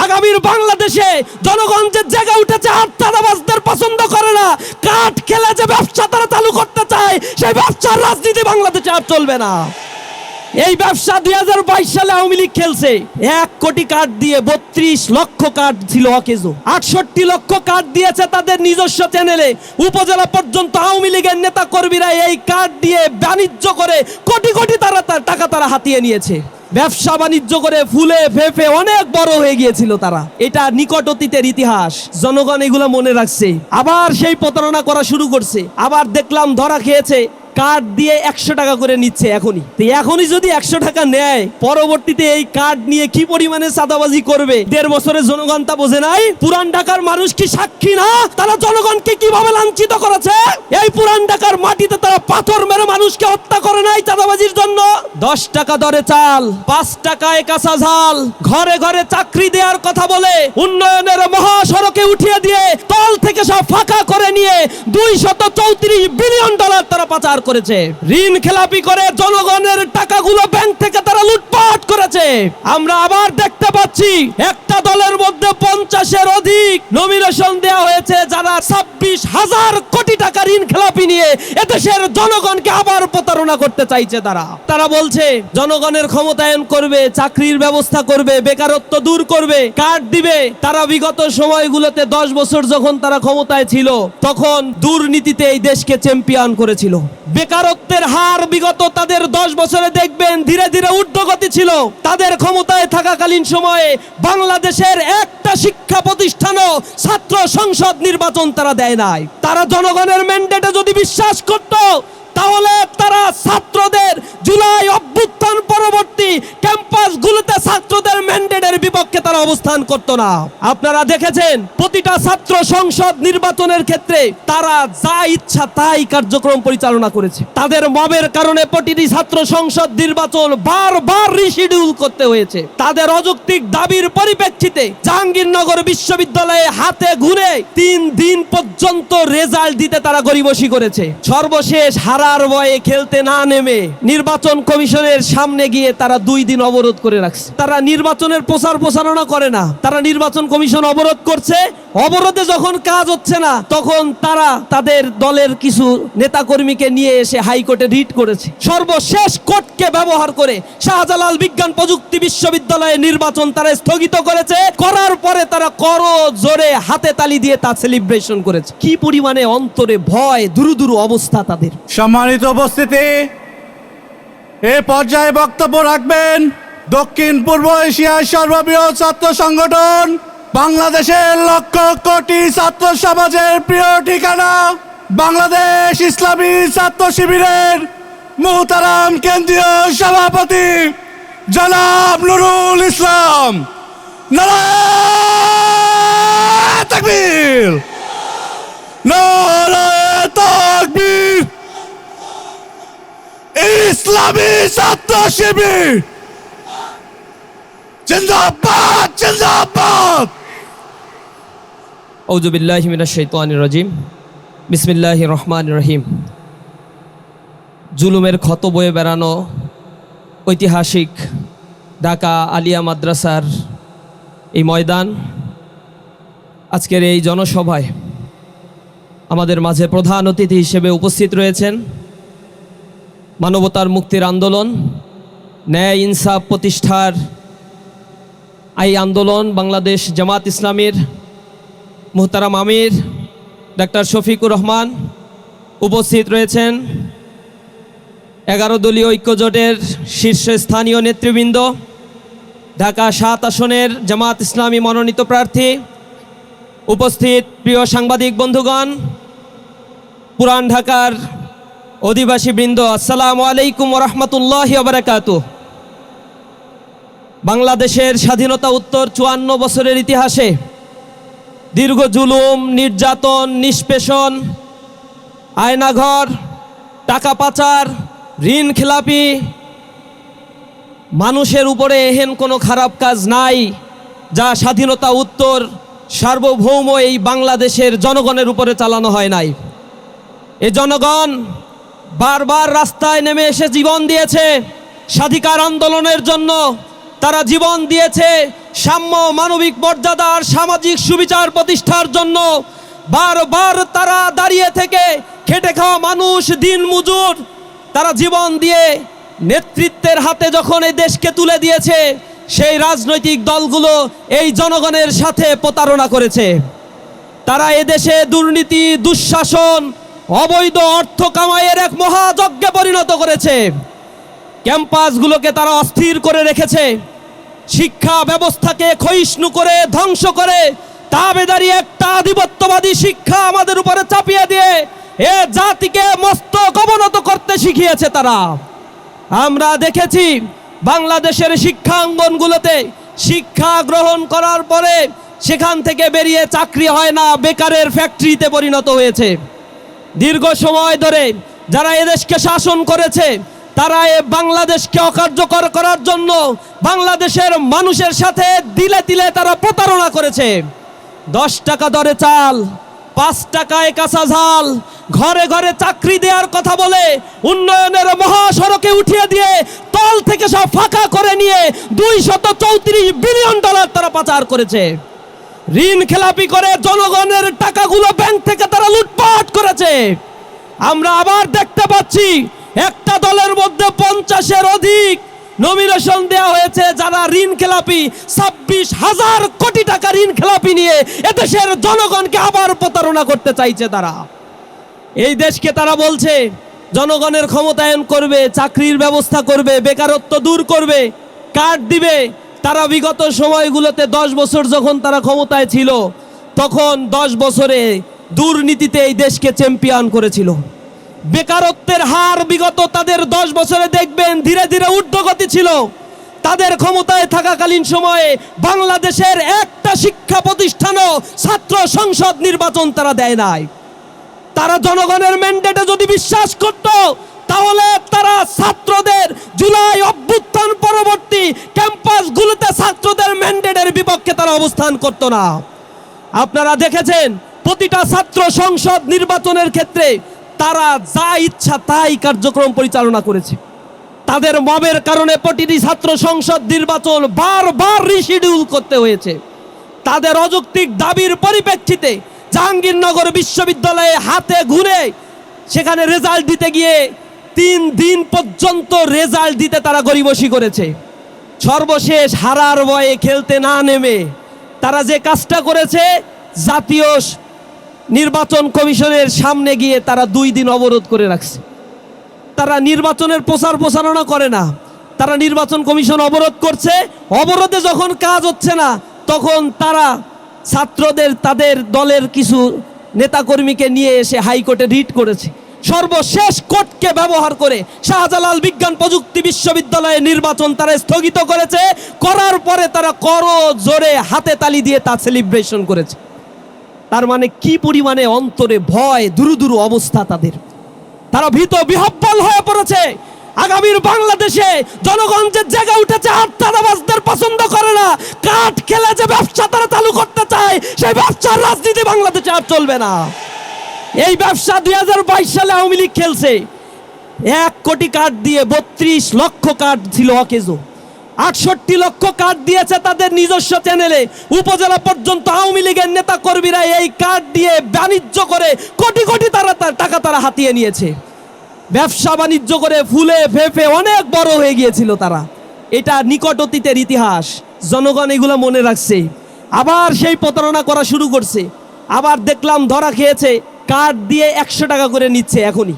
আগামীর বাংলাদেশে জনগণ যে জেগে উঠেছে আর চাঁদাবাজদের পছন্দ করে না, কাঠ খেলে যে ব্যবসা তারা চালু করতে চায়, সেই ব্যবসার রাজনীতি বাংলাদেশে আর চলবে না। এই ব্যবসা 2022 সালে আওয়ামী লীগ খেলছে। 1 কোটি কার্ড দিয়ে 32 লক্ষ কার্ড ছিল অকেজো। 68 লক্ষ কার্ড দিয়েছে তাদের নিজস্ব চ্যানেলে। উপজেলা পর্যন্ত আওয়ামী লীগের নেতা কর্মীরা এই কার্ড দিয়ে বাণিজ্য করে কোটি কোটি টাকা তারা হাতিয়ে নিয়েছে। ব্যবসা বাণিজ্য করে ফুলে ফেপে অনেক বড় হয়ে গিয়েছিল তারা। এটা নিকট অতীতের ইতিহাস, জনগণ এগুলো মনে রাখছে। আবার সেই প্রতারণা করা শুরু করছে। আবার দেখলাম ধরা খেয়েছে, কার্ড দিয়ে 100 টাকা করে নিচ্ছে এখনই যদি 100 টাকা নেয়, পরবর্তীতে এই কার্ড নিয়ে কি পরিমাণে চাঁদাবাজি করবে 1.5 বছরের জনগণ তা বোঝে নাই। পুরান ঢাকার মানুষ কি সাক্ষী না তারা জনগণকে কিভাবে লাঞ্ছিত করেছে? এই পুরান ঢাকার মাটিতে তারা পাথর মেরে মানুষকে হত্যা করে নাই চাঁদাবাজির জন্য। 10 টাকা দরে চাল, 5 টাকায় কাঁচা ঝাল, ঘরে ঘরে চাকরি দেওয়ার কথা বলে উন্নয়নের মহাসড়কে উঠিয়ে দিয়ে তল থেকে সব ফাঁকা করে নিয়ে $234 বিলিয়ন তারা পাচার করেছে। ঋণ খেলাপি করে জনগণের টাকাগুলো ব্যাংক থেকে তারা লুটপাট করেছে। আমরা আবার দেখতে পাচ্ছি একটা দলের মধ্যে 50-এর অধিক নমিনেশন দেওয়া হয়েছে, যারা 26,000 কোটি টাকা ঋণ খেলাপি নিয়ে এদেশের জনগণকে আবার প্রতারণা করতে চাইছে। তারা বলছে জনগণের ক্ষমতায়ন করবে, চাকরির ব্যবস্থা করবে, বেকারত্ব দূর করবে, কার্ড দিবে। তারা বিগত সময়গুলোতে 10 বছর যখন তারা ক্ষমতায় ছিল তখন দুর্নীতিতে এই দেশকে চ্যাম্পিয়ন করেছিল। বেকারত্বের হার বিগত তাদের 10 বছরে দেখবেন ধীরে ধীরে ঊর্ধ্বগতি ছিল। তাদের ক্ষমতায় থাকাকালীন সময়ে বাংলাদেশের একটা শিক্ষা প্রতিষ্ঠানও ছাত্র সংসদ নির্বাচন তারা দেয় নাই। তারা জনগণের ম্যান্ডেটে যদি বিশ্বাস করত তাহলে তারা ছাত্রদের জুলাই অভ্যুত্থান পরবর্তী ক্যাম্পাসগুলোতে ছাত্রদের ম্যান্ডেটের বিপক্ষে তারা অবস্থান করত না। আপনারা দেখেছেন প্রতিটা ছাত্র সংসদ নির্বাচনের ক্ষেত্রে তারা যা ইচ্ছা তাই কার্যক্রম পরিচালনা করেছে। তাদের মবের কারণে প্রতিটি ছাত্র সংসদ নির্বাচন বারবার রিশিডিউল করতে হয়েছে। তাদের অযৌক্তিক দাবির পরিপ্রেক্ষিতে জাহাঙ্গীরনগর বিশ্ববিদ্যালয়ে হাতে ঘুরে 3 দিন পর্যন্ত রেজাল্ট দিতে তারা গরিবসি করেছে। সর্বশেষ হারার ভয়ে খেলতে না নেমে নির্বাচন কমিশনের সামনে গিয়ে তারা 2 দিন অবরোধ করে রাখছে। তারা নির্বাচনের প্রচারণা করে না, তারা নির্বাচন কমিশন অবরোধ করছে। অবরোধে যখন কাজ হচ্ছে না তখন তারা তাদের দলের কিছু নেতাকর্মীকে নিয়ে এসে হাইকোর্টে রিট করেছে। সর্বশেষ কোর্টকে ব্যবহার করে শাহজালাল বিজ্ঞান প্রযুক্তি বিশ্ববিদ্যালয়ের নির্বাচন তারা স্থগিত করেছে। করার পরে তারা করো জোরে হাতে তালি দিয়ে তা সেলিব্রেশন করেছে। কি পরিমাণে অন্তরে ভয়, দুরু অবস্থা তাদের। সম্মানিত উপস্থিতি, এ পর্যায়ে বক্তব্য রাখবেন দক্ষিণ পূর্ব এশিয়ার সর্ববৃহৎ ছাত্র সংগঠন বাংলাদেশের লক্ষ কোটি ছাত্র সমাজের প্রিয় ঠিকানা বাংলাদেশ ইসলামী ছাত্র শিবিরের মুহতারাম কেন্দ্রীয় সভাপতি জনাব নুরুল ইসলাম। নারায়ে তাকবীর, নারায়ে তাকবীর। ইসলামী ছাত্র শিবির জিন্দাবাদ, জিন্দাবাদ। আউযু বিল্লাহি মিনাশ শাইতানির রাজিম। বিসমিল্লাহির রহমানির রহিম। জুলুমের ক্ষত বয়ে বেড়ানো ঐতিহাসিক ঢাকা আলিয়া মাদ্রাসার এই ময়দান, আজকের এই জনসভায় আমাদের মাঝে প্রধান অতিথি হিসেবে উপস্থিত রয়েছেন মানবতার মুক্তির আন্দোলন, ন্যায় ইনসাফ প্রতিষ্ঠার এই আন্দোলন বাংলাদেশ জামাত ইসলামীর মুহতারাম আমির ডাক্তার শফিকুর রহমান। উপস্থিত রয়েছেন 11 দলীয় ঐক্যজোটের শীর্ষস্থানীয় নেতৃবৃন্দ, ঢাকা 7 আসনের জামাত ইসলামী মনোনীত প্রার্থী, উপস্থিত প্রিয় সাংবাদিক বন্ধুগণ, পুরান ঢাকার অধিবাসী বৃন্দ, আসসালামু আলাইকুম ওয়া রাহমাতুল্লাহি ওয়া বারাকাতুহু। বাংলাদেশের স্বাধীনতা উত্তর 54 বছরের ইতিহাসে দীর্ঘ জুলুম, নির্যাতন, নিষ্পেষণ, আয়নাঘর, টাকা পাচার, ঋণ খেলাপি, মানুষের উপরে এহেন কোনো খারাপ কাজ নাই যা স্বাধীনতা উত্তর সার্বভৌম এই বাংলাদেশের জনগণের উপরে চালানো হয় নাই। এই জনগণ বারবার রাস্তায় নেমে এসে জীবন দিয়েছে স্বাধিকার আন্দোলনের জন্য। তারা জীবন দিয়েছে সাম্য, মানবিক মর্যাদা আর সামাজিক সুবিচার প্রতিষ্ঠার জন্য বারবার তারা দাঁড়িয়ে থেকে খেটে খাওয়া মানুষ, দিন মজুর, তারা জীবন দিয়ে নেতৃত্বের হাতে যখন এই দেশকে তুলে দিয়েছে, সেই রাজনৈতিক দলগুলো এই জনগণের সাথে প্রতারণা করেছে। তারা এদেশে দুর্নীতি, দুঃশাসন, অবৈধ অর্থ কামাইয়ের এক মহাযজ্ঞে পরিণত করেছে। ক্যাম্পাসগুলোকে তারা অস্থির করে রেখেছে, শিক্ষা ব্যবস্থাকে ক্ষয়িষ্ণু করে ধ্বংস করে তাবেদারি একটা আধিপত্যবাদী শিক্ষা আমাদের উপরে চাপিয়ে দিয়ে এ জাতিকে মস্তক অবনত করতে শিখিয়েছে তারা। আমরা দেখেছি বাংলাদেশের শিক্ষাঙ্গনগুলোতে শিক্ষা গ্রহণ করার পরে সেখান থেকে বেরিয়ে চাকরি হয় না, বেকারের ফ্যাক্টরিতে পরিণত হয়েছে। দীর্ঘ সময় ধরে যারা এদেশকে শাসন করেছে তারা এ বাংলাদেশকে অকার্যকর করার জন্য বাংলাদেশের মানুষের সাথে দিলে দিলে তারা প্রতারণা করেছে। 10 টাকা দরে চাল, 5 টাকায় কাঁচা ঝাল, ঘরে ঘরে চাকরি দেওয়ার কথা বলে উন্নয়নের মহাসড়কে উঠিয়ে দিয়ে তল থেকে সব ফাঁকা করে নিয়ে $234 বিলিয়ন তারা পাচার করেছে। ঋণ খেলাপি করে জনগণের টাকাগুলো ব্যাংক থেকে তারা লুটপাট করেছে। আমরা আবার দেখতে পাচ্ছি একটা দলের মধ্যে 50-এর অধিক নমিনেশন দেওয়া হয়েছে যারা ঋণ খেলাপি, 26,000 কোটি টাকা ঋণ খেলাপি নিয়ে এদেশের জনগণকে আবার প্রতারণা করতে চাইছে তারা। এই দেশকে তারা বলছে জনগণের ক্ষমতায়ন করবে, চাকরির ব্যবস্থা করবে, বেকারত্ব দূর করবে, কার্ড দিবে। তারা বিগত সময়গুলোতে 10 বছর যখন তারা ক্ষমতায় ছিল তখন 10 বছরে দুর্নীতিতে এই দেশকে চ্যাম্পিয়ন করেছিল। বেকারত্বের হার বিগত তাদের 10 বছরে দেখবেন ধীরে ধীরে ঊর্ধ্বগতি ছিল। তাদের ক্ষমতায় থাকাকালীন সময়ে বাংলাদেশের একটা শিক্ষা প্রতিষ্ঠানও ছাত্র সংসদ নির্বাচন তারা দেয় নাই। তারা জনগণের ম্যান্ডেটে যদি বিশ্বাস করত তাহলে তারা ছাত্রদের জুলাই অভ্যুত্থান পরবর্তী ক্যাম্পাসগুলোতে ছাত্রদের ম্যান্ডেটের বিপক্ষে তারা অবস্থান করত না। আপনারা দেখেছেন প্রতিটা ছাত্র সংসদ নির্বাচনের ক্ষেত্রে তারা যা ইচ্ছা তাই কার্যক্রম পরিচালনা করেছে। তাদের মবের কারণে প্রতিটি ছাত্র সংসদ নির্বাচন বারবার রিশিডিউল করতে হয়েছে। তাদের অযৌক্তিক দাবির পরিপ্রেক্ষিতে জাহাঙ্গীরনগর বিশ্ববিদ্যালয়ে হাতে ঘুরে সেখানে রেজাল্ট দিতে গিয়ে 3 দিন পর্যন্ত রেজাল্ট দিতে তারা গরিবসি করেছে। সর্বশেষ হারার ভয়ে খেলতে না নেমে তারা যে কাজটা করেছে, জাতীয় নির্বাচন কমিশনের সামনে গিয়ে তারা 2 দিন অবরোধ করে রাখছে। তারা নির্বাচনের প্রচারণা করে না, তারা নির্বাচন কমিশন অবরোধ করছে। অবরোধে যখন কাজ হচ্ছে না তখন তারা ছাত্রদের, তাদের দলের কিছু নেতাকর্মীকে নিয়ে এসে হাইকোর্টে রিট করেছে। সর্বশেষ কোর্টকে ব্যবহার করে শাহজালাল বিজ্ঞান প্রযুক্তি বিশ্ববিদ্যালয়ের নির্বাচন তারা স্থগিত করেছে। করার পরে তারা করজোরে হাতে তালি দিয়ে তা সেলিব্রেশন করেছে। তার মানে কি পরিমাণে অন্তরে ভয়, দুরু অবস্থা তাদের। তারা ভীত বিহ্বল হয়ে পড়েছে। আগামীর বাংলাদেশে জনগণ যে জায়গা উঠেছে আত্মদাবাজদের পছন্দ করে না, কাঠ খেলে যে ব্যবসা তারা চালু করতে চায় সেই ব্যবসার রাজনীতি বাংলাদেশে আর চলবে না। এই ব্যবসা 2022 সালে আওয়ামী লীগ খেলছে। 1 কোটি কার্ড দিয়ে 32 লক্ষ কার্ড ছিল অকেজো। 68 লক্ষ কার্ড দিয়েছে তাদের নিজস্ব চ্যানেলে। উপজেলা পর্যন্ত আওয়ামী লীগের নেতা কর্মীরা এই কার্ড দিয়ে বাণিজ্য করে কোটি কোটি টাকা তারা হাতিয়ে নিয়েছে। ব্যবসা বাণিজ্য করে ফুলে ফেঁপে অনেক বড় হয়ে গিয়েছিল তারা। এটা নিকট অতীতের ইতিহাস, জনগণ এগুলো মনে রাখছে। আবার সেই প্রতারণা করা শুরু করছে। আবার দেখলাম ধরা খেয়েছে, কার্ড দিয়ে 100 টাকা করে নিচ্ছে এখনই।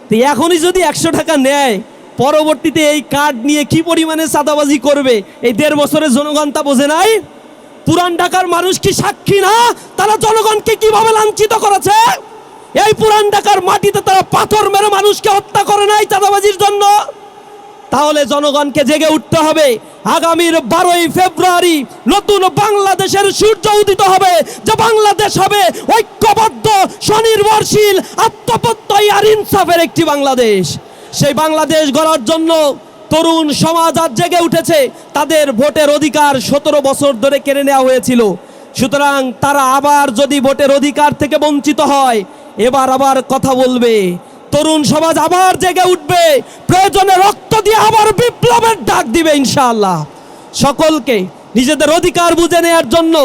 তো এখনই যদি 100 টাকা নেয়, পরবর্তীতে এই কার্ড নিয়ে কি পরিমাণে চাঁদাবাজি করবে এই 1.5 বছরের জনগণ তা বোঝে নাই। পুরান ঢাকার মানুষ কি সাক্ষী না তারা জনগণকে কিভাবে লাঞ্ছিত করেছে? এই পুরান ঢাকার মাটিতে তারা পাথর মেরে মানুষকে হত্যা করে নাই চাঁদাবাজির জন্য। তাহলে জনগণকে জেগে উঠতে হবে। আগামীর 12ই ফেব্রুয়ারি নতুন বাংলাদেশের সূর্য উদিত হবে, যে বাংলাদেশ হবে ঐক্যবদ্ধ, স্বনির্ভরশীল, আত্মপ্রত্যয়ী আর ইনসাফের একটি বাংলাদেশ। সেই বাংলাদেশ গড়ার জন্য তরুণ সমাজ আজ জেগে উঠেছে। তাদের ভোটের অধিকার 17 বছর ধরে কেড়ে নেওয়া হয়েছিল। সুতরাং তারা আবার যদি ভোটের অধিকার থেকে বঞ্চিত হয়, এবার আবার কথা বলবে। তরুণ সমাজ আবার জেগে উঠবে, প্রয়োজনে রক্ত দিয়ে আবার বিপ্লবের ডাক দিবে ইনশাআল্লাহ। সকলকে নিজেদের অধিকার বুঝে নেওয়ার জন্য,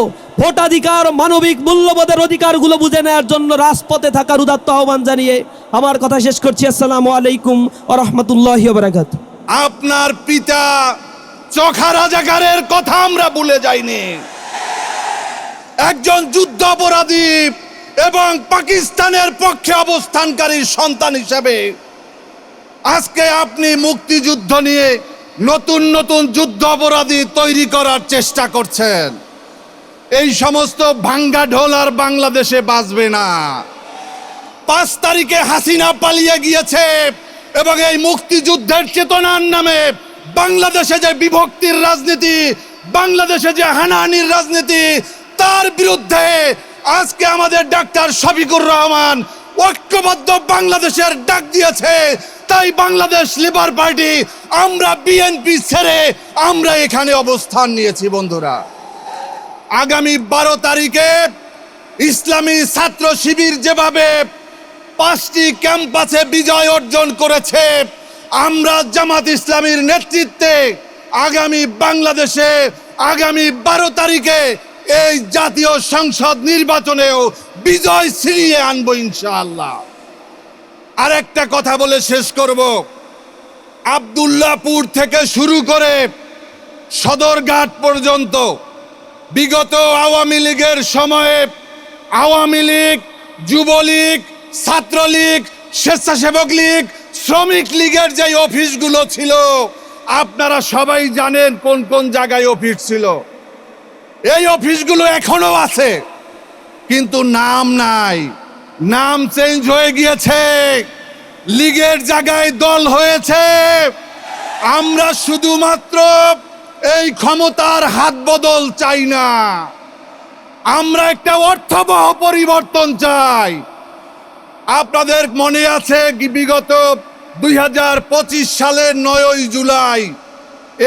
ভোটাধিকার, মানবিক মূল্যবোধের অধিকারগুলো বুঝে নেওয়ার জন্য রাজপথে থাকার উদাত্ত আহ্বান জানিয়ে আমার কথা শেষ করছি। আসসালামু আলাইকুম ওয়া রাহমাতুল্লাহি ওয়া বারাকাতুহু। আপনার পিতা চোখা রাজাকারের কথা আমরা ভুলে যাইনি। একজন যুদ্ধাপরাধী এবং পাকিস্তানের পক্ষে অবস্থানকারী সন্তান হিসেবে আজকে আপনি মুক্তিযুদ্ধ নিয়ে নতুন নতুন যুদ্ধ অপরাধী তৈরি করার চেষ্টা করছেন। এই সমস্ত ভাঙ্গা ঢোল আর বাংলাদেশে বাজবে না। 5 তারিখে হাসিনা পালিয়ে গিয়েছে এবং এই মুক্তিযুদ্ধের চেতনার নামে বাংলাদেশে যে বিভক্তির রাজনীতি, বাংলাদেশে যে হানাহানির রাজনীতি, তার বিরুদ্ধে আজকে আমাদের ডাক্তার শফিকুর রহমান ঐক্যবদ্ধ বাংলাদেশের ডাক দিয়েছে। তাই বাংলাদেশ লিবার পার্টি, আমরা বিএনপি ছেড়ে আমরা এখানে অবস্থান নিয়েছি। বন্ধুরা, আগামী 12 তারিখে ইসলামী ছাত্র শিবির যেভাবে 5টি ক্যাম্পাসে বিজয় অর্জন করেছে, আমরা জামাত ইসলামীর নেতৃত্বে আগামী বাংলাদেশে আগামী 12 তারিখে এই জাতীয় সংসদ নির্বাচনেও বিজয় ছিনিয়ে আনবো ইনশাআল্লাহ। আরেকটা কথা বলে শেষ করব। আব্দুল্লাহপুর থেকে শুরু করে সদরঘাট পর্যন্ত বিগত আওয়ামী লীগের সময়ে আওয়ামী লীগ, যুবলীগ, ছাত্রলীগ, স্বেচ্ছাসেবক লীগ, শ্রমিক লীগের যে অফিসগুলো ছিল, আপনারা সবাই জানেন কোন কোন জায়গায় অফিস ছিল। এই অফিসগুলো এখনো আছে, কিন্তু নাম নাই, নাম চেঞ্জ হয়ে গিয়েছে, লীগের জায়গায় দল হয়েছে। আমরা শুধুমাত্র এই ক্ষমতার হাত বদল চাই না, আমরা একটা অর্থবহ পরিবর্তন চাই। আপনাদের মনে আছে বিগত 2025 সালের 9 জুলাই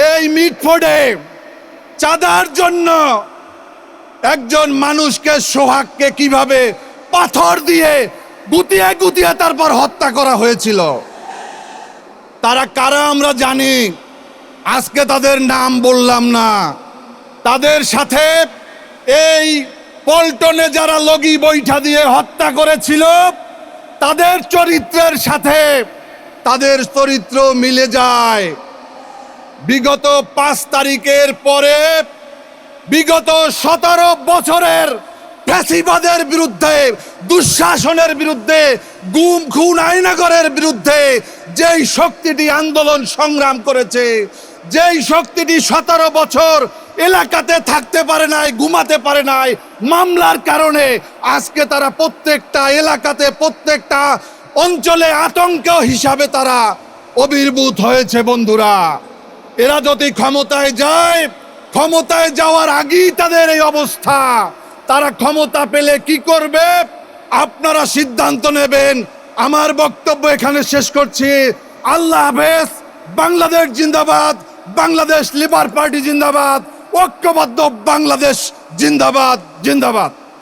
এই মিটফোর্ডে চাঁদার জন্য একজন মানুষকে, সোহাগকে কিভাবে পাথর দিয়ে গুতিয়ে গুতিয়ে তারপর হত্যা করা হয়েছিল। তারা কারা আমরা জানি, আজকে তাদের নাম বললাম না। তাদের সাথে এই পল্টনে যারা লগি বৈঠা দিয়ে হত্যা করেছিল, তাদের চরিত্রের সাথে তাদের চরিত্র মিলে যায়। বিগত 5 তারিখের পরে বিগত 17 বছরের ফ্যাসিবাদের বিরুদ্ধে, দুঃশাসনের বিরুদ্ধে, গুম খুন আয়নাগরের বিরুদ্ধে যেই শক্তিটি আন্দোলন সংগ্রাম করেছে, যেই শক্তিটি 17 বছর এলাকাতে থাকতে পারে নাই, ঘুমাতে পারে নাই মামলার কারণে, আজকে তারা প্রত্যেকটা এলাকাতে, প্রত্যেকটা অঞ্চলে আতঙ্ক হিসাবে তারা আবির্ভূত হয়েছে। বন্ধুরা, এরা যদি ক্ষমতায় যায়, ক্ষমতায় যাওয়ার আগেই তাদের এই অবস্থা। তারা ক্ষমতা পেলে কি করবে আপনারা সিদ্ধান্ত নেবেন। আমার বক্তব্য এখানে শেষ করছি। আল্লাহ হাফেজ। বাংলাদেশ জিন্দাবাদ, বাংলাদেশ লিবার পার্টি জিন্দাবাদ, ঐক্যবদ্ধ বাংলাদেশ জিন্দাবাদ, জিন্দাবাদ।